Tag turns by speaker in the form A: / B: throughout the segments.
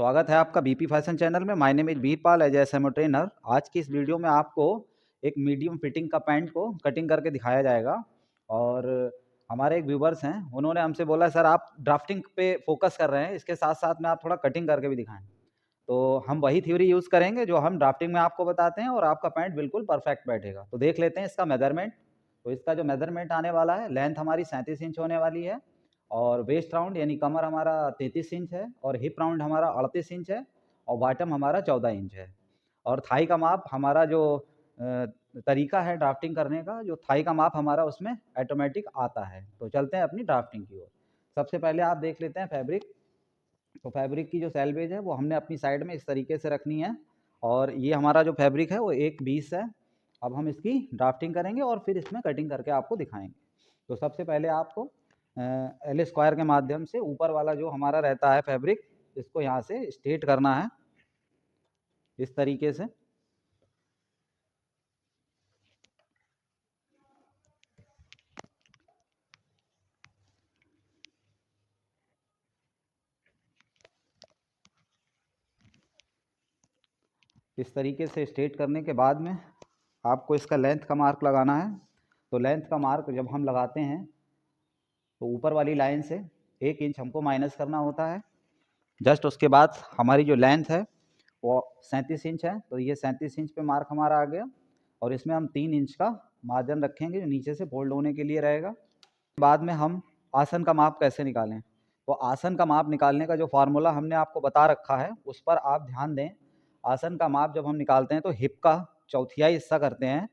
A: स्वागत है आपका बीपी फैशन चैनल में। My name is Veerpal as SMO trainer. आज की इस वीडियो में आपको एक मीडियम फिटिंग का पैंट को कटिंग करके दिखाया जाएगा। और हमारे एक व्यूवर्स हैं, उन्होंने हमसे बोला सर आप ड्राफ्टिंग पे फोकस कर रहे हैं, इसके साथ साथ में आप थोड़ा कटिंग करके भी दिखाएं। तो हम वही थ्योरी यूज़ करेंगे जो हम ड्राफ्टिंग में आपको बताते हैं और आपका पैंट बिल्कुल परफेक्ट बैठेगा। तो देख लेते हैं इसका मेजरमेंट। तो इसका जो मेजरमेंट आने वाला है, लेंथ हमारी 37 इंच होने वाली है और वेस्ट राउंड यानी कमर हमारा 33 इंच है और हिप राउंड हमारा 38 इंच है और बॉटम हमारा 14 इंच है। और थाई का माप हमारा जो तरीका है ड्राफ्टिंग करने का, जो थाई का माप हमारा उसमें ऑटोमेटिक आता है। तो चलते हैं अपनी ड्राफ्टिंग की ओर। सबसे पहले आप देख लेते हैं फैब्रिक। तो फैब्रिक की जो सेलवेज है वो हमने अपनी साइड में इस तरीके से रखनी है और ये हमारा जो फैब्रिक है वो 1/20 है। अब हम इसकी ड्राफ्टिंग करेंगे और फिर इसमें कटिंग करके आपको दिखाएंगे। तो सबसे पहले आपको एल स्क्वायर के माध्यम से ऊपर वाला जो हमारा रहता है फैब्रिक, इसको यहाँ से स्ट्रेट करना है इस तरीके से। इस तरीके से स्ट्रेट करने के बाद में आपको इसका लेंथ का मार्क लगाना है। तो लेंथ का मार्क जब हम लगाते हैं तो ऊपर वाली लाइन से 1 इंच हमको माइनस करना होता है। जस्ट उसके बाद हमारी जो लेंथ है वो 37 इंच है, तो ये 37 इंच पे मार्क हमारा आ गया और इसमें हम 3 इंच का मार्जिन रखेंगे जो नीचे से फोल्ड होने के लिए रहेगा। बाद में हम आसन का माप कैसे निकालें, तो आसन का माप निकालने का जो फार्मूला हमने आपको बता रखा है उस पर आप ध्यान दें। आसन का माप जब हम निकालते हैं तो हिप का चौथाई हिस्सा करते हैं।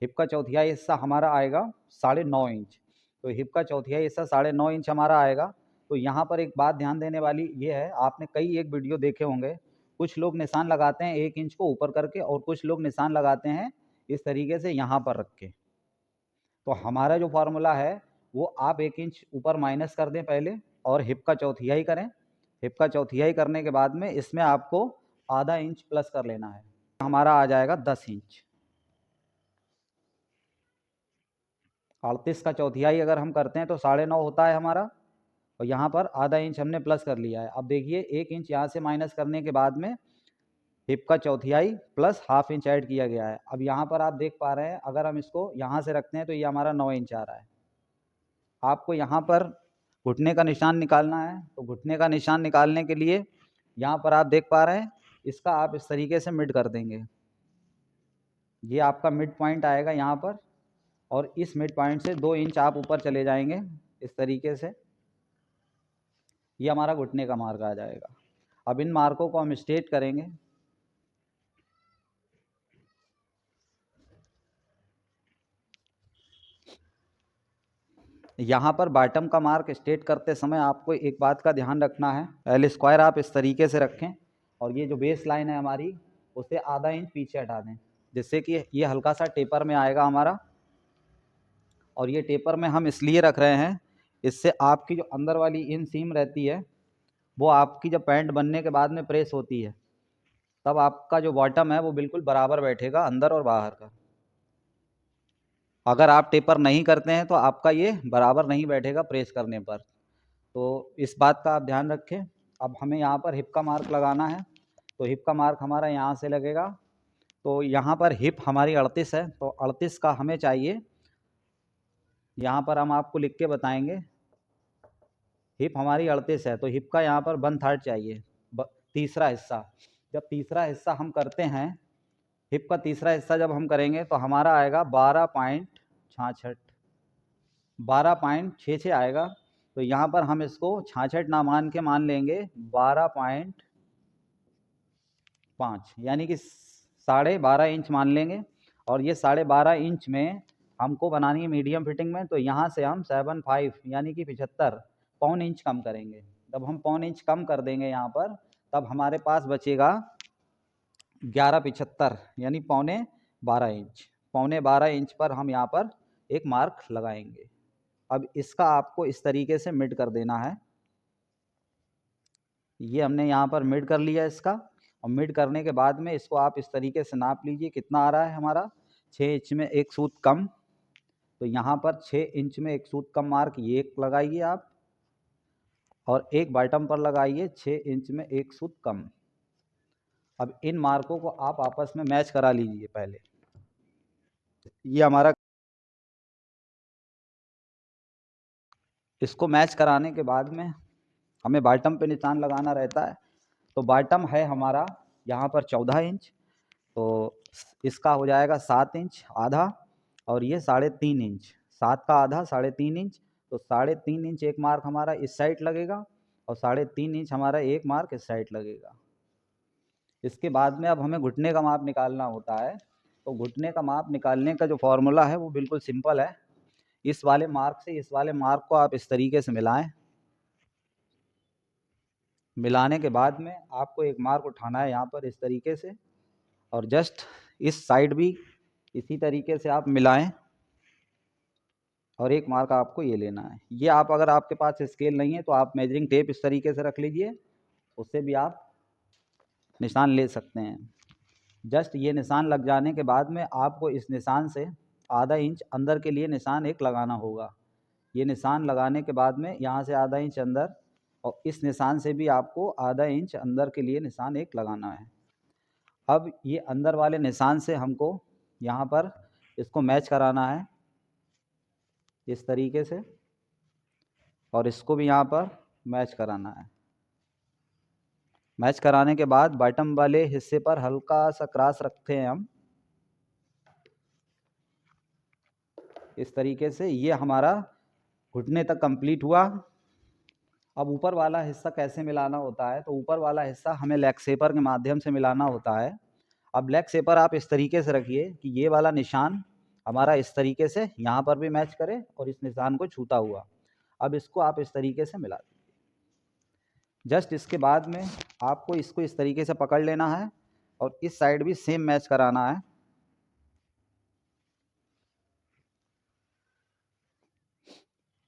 A: हिप का चौथाई हिस्सा हमारा आएगा 9.5 इंच। तो हिप का चौथाई हिस्सा 9.5 इंच हमारा आएगा। तो यहाँ पर एक बात ध्यान देने वाली ये है, आपने कई एक वीडियो देखे होंगे, कुछ लोग निशान लगाते हैं 1 इंच को ऊपर करके और कुछ लोग निशान लगाते हैं इस तरीके से यहाँ पर रख के। तो हमारा जो फार्मूला है वो आप 1 इंच ऊपर माइनस कर दें पहले और हिप का चौथाई करें। हिप का चौथाई करने के बाद में इसमें आपको आधा इंच प्लस कर लेना है, हमारा आ जाएगा 10 इंच। 38 का चौथाई अगर हम करते हैं तो 9.5 होता है हमारा और यहाँ पर आधा इंच हमने प्लस कर लिया है। अब देखिए 1 इंच यहाँ से माइनस करने के बाद में हिप का चौथाई प्लस हाफ इंच ऐड किया गया है। अब यहाँ पर आप देख पा रहे हैं, अगर हम इसको यहाँ से रखते हैं तो ये हमारा 9 इंच आ रहा है। आपको यहाँ पर घुटने का निशान निकालना है, तो घुटने का निशान निकालने के लिए यहाँ पर आप देख पा रहे हैं, इसका आप इस तरीके से मिड कर देंगे। ये आपका मिड पॉइंट आएगा यहाँ पर और इस मिड पॉइंट से 2 इंच आप ऊपर चले जाएंगे इस तरीके से। ये हमारा घुटने का मार्क आ जाएगा। अब इन मार्कों को हम स्ट्रेट करेंगे। यहाँ पर बॉटम का मार्क स्ट्रेट करते समय आपको एक बात का ध्यान रखना है, एल स्क्वायर आप इस तरीके से रखें और ये जो बेस लाइन है हमारी उसे आधा इंच पीछे हटा दें, जिससे कि ये हल्का सा टेपर में आएगा हमारा। और ये टेपर में हम इसलिए रख रहे हैं, इससे आपकी जो अंदर वाली इन सीम रहती है वो आपकी जब पैंट बनने के बाद में प्रेस होती है तब आपका जो बॉटम है वो बिल्कुल बराबर बैठेगा अंदर और बाहर का। अगर आप टेपर नहीं करते हैं तो आपका ये बराबर नहीं बैठेगा प्रेस करने पर। तो इस बात का आप ध्यान रखें। अब हमें यहाँ पर हिप का मार्क लगाना है, तो हिप का मार्क हमारा यहाँ से लगेगा। तो यहाँ पर हिप हमारी 38 है, तो 38 का हमें चाहिए, यहाँ पर हम आपको लिख के बताएंगे। हिप हमारी 38 है तो हिप का यहाँ पर 1/3 चाहिए, तीसरा हिस्सा। जब तीसरा हिस्सा हम करते हैं, हिप का तीसरा हिस्सा जब हम करेंगे तो हमारा आएगा 12.66, 12.66 आएगा। तो यहाँ पर हम इसको 66 ना मान के मान लेंगे 12.5, यानी कि 12.5 इंच मान लेंगे। और ये 12.5 इंच में हमको बनानी है मीडियम फिटिंग में, तो यहाँ से हम 75 यानी कि 75 पौन इंच कम करेंगे। जब हम पौन इंच कम कर देंगे यहाँ पर, तब हमारे पास बचेगा 11.75 यानी 12.25 इंच। 12.25 इंच पर हम यहाँ पर एक मार्क लगाएंगे। अब इसका आपको इस तरीके से मिड कर देना है। ये हमने यहाँ पर मिड कर लिया इसका, और मिड करने के बाद में इसको आप इस तरीके से नाप लीजिए कितना आ रहा है हमारा। 6 इंच में एक सूत कम, तो यहाँ पर 6 इंच में एक सूत कम मार्क ये एक लगाइए आप, और एक बॉटम पर लगाइए 6 इंच में एक सूत कम। अब इन मार्कों को आप आपस में मैच करा लीजिए पहले। ये हमारा, इसको मैच कराने के बाद में हमें बॉटम पे निशान लगाना रहता है। तो बॉटम है हमारा यहाँ पर 14 इंच, तो इसका हो जाएगा 7 इंच आधा, और ये 3.5 इंच, 7 का आधा 3.5 इंच, तो 3.5 इंच एक मार्क हमारा इस साइड लगेगा और 3.5 इंच हमारा एक मार्क इस साइड लगेगा। इसके बाद में अब हमें घुटने का माप निकालना होता है। तो घुटने का माप निकालने का जो फॉर्मूला है वो बिल्कुल सिंपल है। इस वाले मार्क से इस वाले मार्क को आप इस तरीके से मिलाएं। मिलाने के बाद में आपको एक मार्क उठाना है यहाँ पर इस तरीके से, और जस्ट इस साइड भी इसी तरीके से आप मिलाएं, और एक मार्क आपको ये लेना है। ये आप, अगर आपके पास स्केल नहीं है तो आप मेजरिंग टेप इस तरीके से रख लीजिए, उससे भी आप निशान ले सकते हैं। जस्ट ये निशान लग जाने के बाद में आपको इस निशान से आधा इंच अंदर के लिए निशान एक लगाना होगा। ये निशान लगाने के बाद में यहाँ से आधा इंच अंदर, और इस निशान से भी आपको आधा इंच अंदर के लिए निशान एक लगाना है। अब ये अंदर वाले निशान से हमको यहाँ पर इसको मैच कराना है इस तरीके से, और इसको भी यहाँ पर मैच कराना है। मैच कराने के बाद बॉटम वाले हिस्से पर हल्का सा क्रॉस रखते हैं हम इस तरीके से। ये हमारा घुटने तक कंप्लीट हुआ। अब ऊपर वाला हिस्सा कैसे मिलाना होता है, तो ऊपर वाला हिस्सा हमें लेग शेपर के माध्यम से मिलाना होता है। अब लेग शेपर आप इस तरीके से रखिए कि ये वाला निशान हमारा इस तरीके से यहाँ पर भी मैच करे और इस निशान को छूता हुआ। अब इसको आप इस तरीके से मिला दीजिए। जस्ट इसके बाद में आपको इसको इस तरीके से पकड़ लेना है और इस साइड भी सेम मैच कराना है।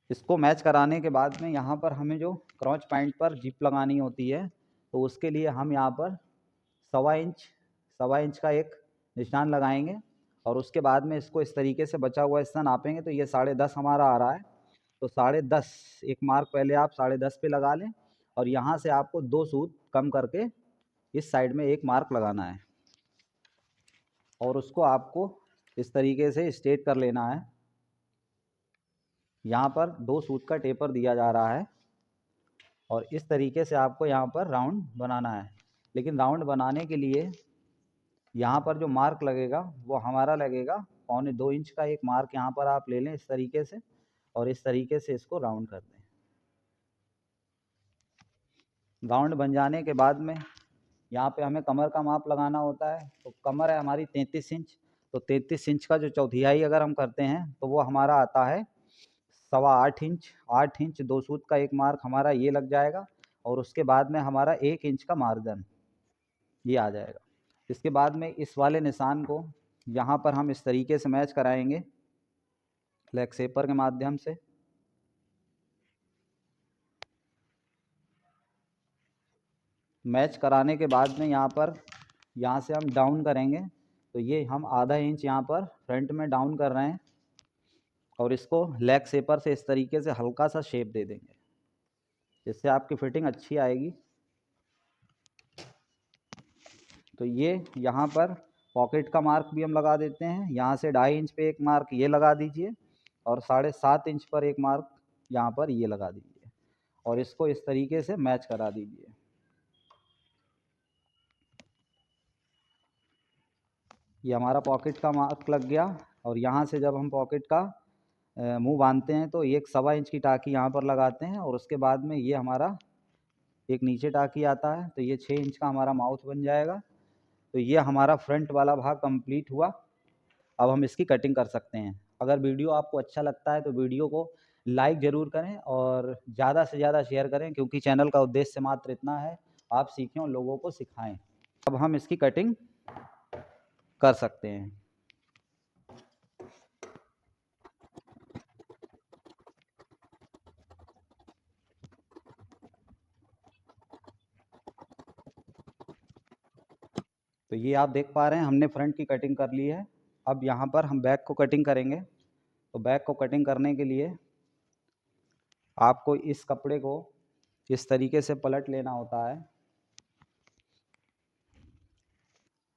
A: इसको मैच कराने के बाद में यहाँ पर हमें जो क्रॉच पॉइंट पर जिप लगानी होती है, तो उसके लिए हम यहाँ पर 1.25 इंच का एक निशान लगाएंगे, और उसके बाद में इसको इस तरीके से बचा हुआ हिस्सा नापेंगे। तो ये 10.5 हमारा आ रहा है, तो 10.5 एक मार्क पहले आप 10.5 पे लगा लें, और यहाँ से आपको 2 सूत कम करके इस साइड में एक मार्क लगाना है, और उसको आपको इस तरीके से स्ट्रेट कर लेना है। यहाँ पर 2 सूत का टेपर दिया जा रहा है, और इस तरीके से आपको यहाँ पर राउंड बनाना है। लेकिन राउंड बनाने के लिए यहाँ पर जो मार्क लगेगा वो हमारा लगेगा 1.25 इंच का एक मार्क यहाँ पर आप ले लें इस तरीके से, और इस तरीके से इसको राउंड कर दें। राउंड बन जाने के बाद में यहाँ पे हमें कमर का माप लगाना होता है। तो कमर है हमारी 33 इंच, तो 33 इंच का जो चौथाई अगर हम करते हैं तो वो हमारा आता है 8.25 इंच। 8 इंच 2 सूत का एक मार्क हमारा ये लग जाएगा, और उसके बाद में हमारा 1 इंच का मार्जिन ये आ जाएगा। इसके बाद में इस वाले निशान को यहाँ पर हम इस तरीके से मैच कराएंगे लेग शेपर के माध्यम से। मैच कराने के बाद में यहाँ से हम डाउन करेंगे, तो ये हम आधा इंच यहाँ पर फ्रंट में डाउन कर रहे हैं, और इसको लेग शेपर से इस तरीके से हल्का सा शेप दे देंगे, जिससे आपकी फिटिंग अच्छी आएगी। तो ये यहाँ पर पॉकेट का मार्क भी हम लगा देते हैं। यहाँ से 2.5 इंच पे एक मार्क ये लगा दीजिए, और 7.5 इंच पर एक मार्क यहाँ पर ये लगा दीजिए, और इसको इस तरीके से मैच करा दीजिए। ये हमारा पॉकेट का मार्क लग गया। और यहाँ से जब हम पॉकेट का मुंह बांधते हैं तो एक 1.25 इंच की टाँकी यहाँ पर लगाते हैं, और उसके बाद में ये हमारा एक नीचे टाँकी आता है, तो ये 6 इंच का हमारा माउथ बन जाएगा। तो ये हमारा फ्रंट वाला भाग कंप्लीट हुआ। अब हम इसकी कटिंग कर सकते हैं। अगर वीडियो आपको अच्छा लगता है तो वीडियो को लाइक ज़रूर करें और ज़्यादा से ज़्यादा शेयर करें, क्योंकि चैनल का उद्देश्य मात्र इतना है, आप सीखें और लोगों को सिखाएं। अब हम इसकी कटिंग कर सकते हैं। तो ये आप देख पा रहे हैं हमने फ्रंट की कटिंग कर ली है। अब यहाँ पर हम बैक को कटिंग करेंगे। तो बैक को कटिंग करने के लिए आपको इस कपड़े को इस तरीके से पलट लेना होता है।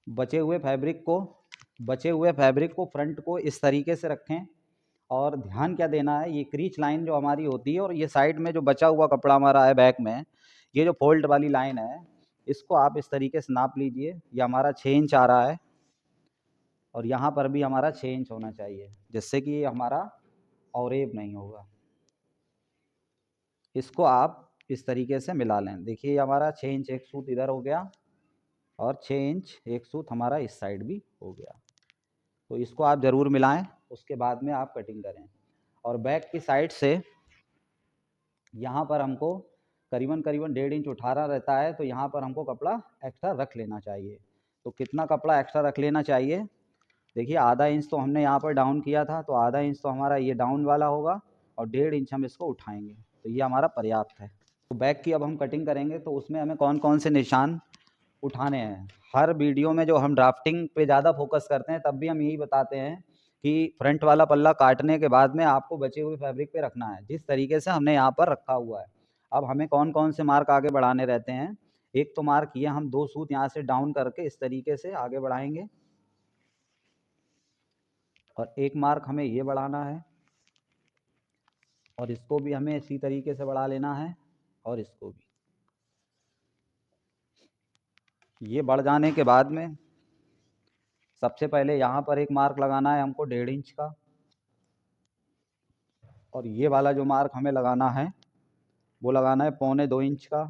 A: बचे हुए फैब्रिक को फ्रंट को इस तरीके से रखें। और ध्यान क्या देना है, ये क्रीच लाइन जो हमारी होती है और ये साइड में जो बचा हुआ कपड़ा हमारा है बैक में, ये जो फोल्ड वाली लाइन है, इसको आप इस तरीके से नाप लीजिए। ये हमारा 6 इंच आ रहा है और यहाँ पर भी हमारा 6 इंच होना चाहिए, जिससे कि ये हमारा औरेब नहीं होगा। इसको आप इस तरीके से मिला लें। देखिए ये हमारा 6 इंच एक सूत इधर हो गया और 6 इंच एक सूत हमारा इस साइड भी हो गया। तो इसको आप ज़रूर मिलाएं, उसके बाद में आप कटिंग करें। और बैक की साइड से यहाँ पर हमको करीबन 1.5 इंच उठाना रहता है, तो यहाँ पर हमको कपड़ा एक्स्ट्रा रख लेना चाहिए। तो कितना कपड़ा एक्स्ट्रा रख लेना चाहिए, देखिए आधा इंच तो हमने यहाँ पर डाउन किया था, तो आधा इंच तो हमारा ये डाउन वाला होगा और 1.5 इंच हम इसको उठाएंगे, तो ये हमारा पर्याप्त है। तो बैक की अब हम कटिंग करेंगे, तो उसमें हमें कौन कौन से निशान उठाने हैं। हर वीडियो में जो हम ड्राफ्टिंग पे ज़्यादा फोकस करते हैं, तब भी हम यही बताते हैं कि फ्रंट वाला पल्ला काटने के बाद में आपको बचे हुए फैब्रिक पे रखना है, जिस तरीके से हमने यहाँ पर रखा हुआ है। अब हमें कौन कौन से मार्क आगे बढ़ाने रहते हैं। एक तो मार्क ये हम 2 सूत यहाँ से डाउन करके इस तरीके से आगे बढ़ाएंगे, और एक मार्क हमें ये बढ़ाना है, और इसको भी हमें इसी तरीके से बढ़ा लेना है, और इसको भी। ये बढ़ जाने के बाद में सबसे पहले यहाँ पर एक मार्क लगाना है हमको 1.5 इंच का, और ये वाला जो मार्क हमें लगाना है वो लगाना है 1.25 इंच का।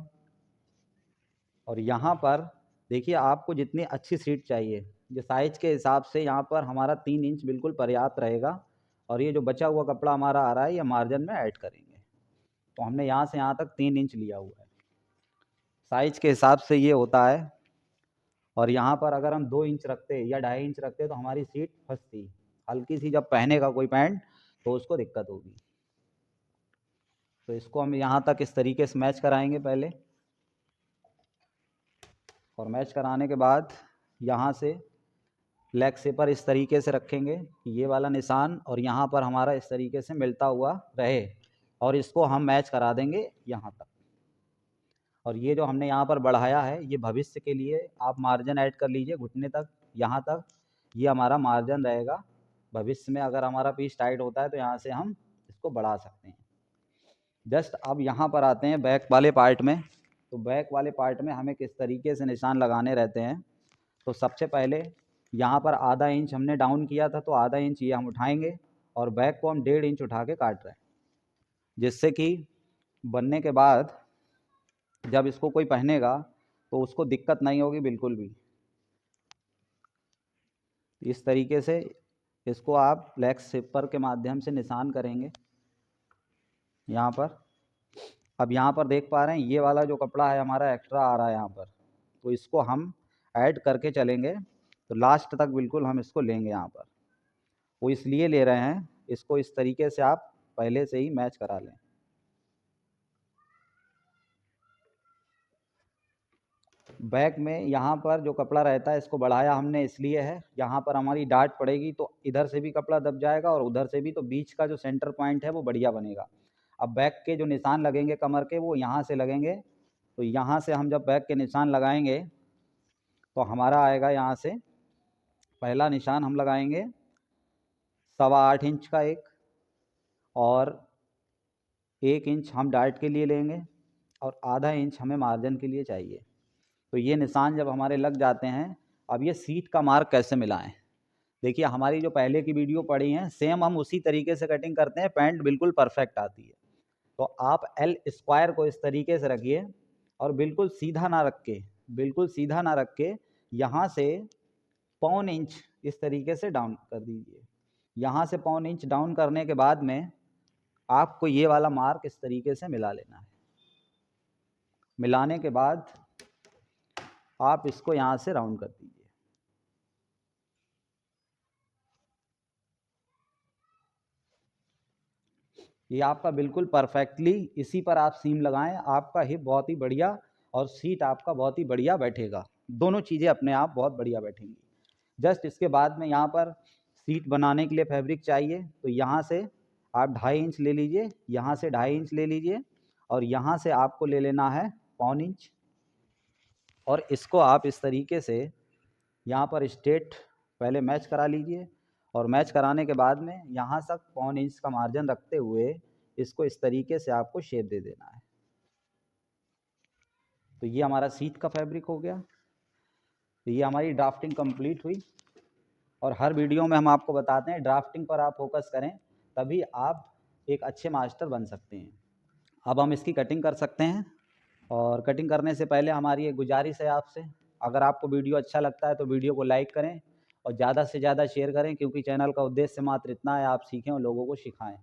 A: और यहाँ पर देखिए आपको जितनी अच्छी सीट चाहिए, जो साइज के हिसाब से यहाँ पर हमारा 3 इंच बिल्कुल पर्याप्त रहेगा। और ये जो बचा हुआ कपड़ा हमारा आ रहा है, ये मार्जिन में ऐड करेंगे। तो हमने यहाँ से यहाँ तक 3 इंच लिया हुआ है, साइज के हिसाब से ये होता है। और यहाँ पर अगर हम 2 इंच रखते या 2.5 इंच रखते तो हमारी सीट फंसती, हल्की सी जब पहनेगा कोई पैंट तो उसको दिक्कत होगी। तो इसको हम यहाँ तक इस तरीके से मैच कराएंगे पहले, और मैच कराने के बाद यहाँ से लेग सेपर इस तरीके से रखेंगे, ये वाला निशान और यहाँ पर हमारा इस तरीके से मिलता हुआ रहे, और इसको हम मैच करा देंगे यहाँ तक। और ये जो हमने यहाँ पर बढ़ाया है, ये भविष्य के लिए आप मार्जिन ऐड कर लीजिए घुटने तक, यहाँ तक ये हमारा मार्जिन रहेगा। भविष्य में अगर हमारा पीस टाइट होता है तो यहाँ से हम इसको बढ़ा सकते हैं। जस्ट अब यहाँ पर आते हैं बैक वाले पार्ट में। तो बैक वाले पार्ट में हमें किस तरीके से निशान लगाने रहते हैं। तो सबसे पहले यहाँ पर आधा इंच हमने डाउन किया था, तो आधा इंच ये हम उठाएंगे और बैक को हम 1.5 इंच उठा के काट रहे हैं, जिससे कि बनने के बाद जब इसको कोई पहनेगा तो उसको दिक्कत नहीं होगी बिल्कुल भी। इस तरीके से इसको आप लेग सेपर के माध्यम से निशान करेंगे यहाँ पर। अब यहाँ पर देख पा रहे हैं ये वाला जो कपड़ा है हमारा एक्स्ट्रा आ रहा है यहाँ पर, तो इसको हम ऐड करके चलेंगे, तो लास्ट तक बिल्कुल हम इसको लेंगे यहाँ पर। वो इसलिए ले रहे हैं, इसको इस तरीके से आप पहले से ही मैच करा लें। बैक में यहाँ पर जो कपड़ा रहता है इसको बढ़ाया हमने इसलिए है, यहाँ पर हमारी डाट पड़ेगी तो इधर से भी कपड़ा दब जाएगा और उधर से भी, तो बीच का जो सेंटर पॉइंट है वो बढ़िया बनेगा। अब बैक के जो निशान लगेंगे कमर के, वो यहाँ से लगेंगे। तो यहाँ से हम जब बैक के निशान लगाएंगे तो हमारा आएगा यहाँ से पहला निशान हम लगाएंगे 8.25 इंच का एक, और 1 इंच हम डाट के लिए लेंगे, और आधा इंच हमें मार्जिन के लिए चाहिए। तो ये निशान जब हमारे लग जाते हैं, अब ये सीट का मार्क कैसे मिलाएं। देखिए हमारी जो पहले की वीडियो पड़ी हैं, सेम हम उसी तरीके से कटिंग करते हैं, पैंट बिल्कुल परफेक्ट आती है। तो आप एल स्क्वायर को इस तरीके से रखिए, और बिल्कुल सीधा ना रख के, बिल्कुल सीधा ना रख के यहाँ से 1.25 इंच इस तरीके से डाउन कर दीजिए। यहाँ से 1.25 इंच डाउन करने के बाद में आपको ये वाला मार्क इस तरीके से मिला लेना है। मिलाने के बाद आप इसको यहाँ से राउंड कर दीजिए। ये आपका बिल्कुल परफेक्टली इसी पर आप सीम लगाएं, आपका हिप बहुत ही बढ़िया और सीट आपका बहुत ही बढ़िया बैठेगा। दोनों चीज़ें अपने आप बहुत बढ़िया बैठेंगी। जस्ट इसके बाद में यहाँ पर सीट बनाने के लिए फैब्रिक चाहिए, तो यहाँ से आप 2.5 इंच ले लीजिए, यहाँ से 2.5 इंच ले लीजिए, और यहाँ से आपको ले लेना है 1.25 इंच, और इसको आप इस तरीके से यहाँ पर स्ट्रेट पहले मैच करा लीजिए और मैच कराने के बाद में यहाँ तक 1/4 इंच का मार्जिन रखते हुए इसको इस तरीके से आपको शेप दे देना है। तो ये हमारा सीट का फैब्रिक हो गया। तो ये हमारी ड्राफ्टिंग कंप्लीट हुई और हर वीडियो में हम आपको बताते हैं ड्राफ्टिंग पर आप फोकस करें, तभी आप एक अच्छे मास्टर बन सकते हैं। अब हम इसकी कटिंग कर सकते हैं और कटिंग करने से पहले हमारी एक गुजारिश है आपसे, अगर आपको वीडियो अच्छा लगता है तो वीडियो को लाइक करें और ज़्यादा से ज़्यादा शेयर करें, क्योंकि चैनल का उद्देश्य मात्र इतना है, आप सीखें और लोगों को सिखाएं।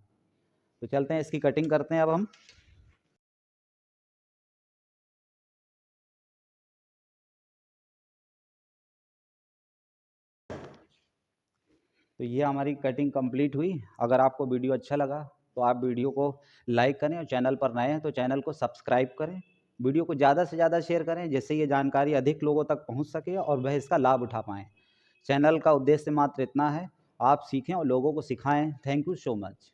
A: तो चलते हैं इसकी कटिंग करते हैं अब हम। तो ये हमारी कटिंग कंप्लीट हुई। अगर आपको वीडियो अच्छा लगा तो आप वीडियो को लाइक करें और चैनल पर नए हैं तो चैनल को सब्सक्राइब करें। वीडियो को ज़्यादा से ज़्यादा शेयर करें जिससे ये जानकारी अधिक लोगों तक पहुंच सके और वह इसका लाभ उठा पाएँ। चैनल का उद्देश्य मात्र इतना है, आप सीखें और लोगों को सिखाएं। Thank you so much.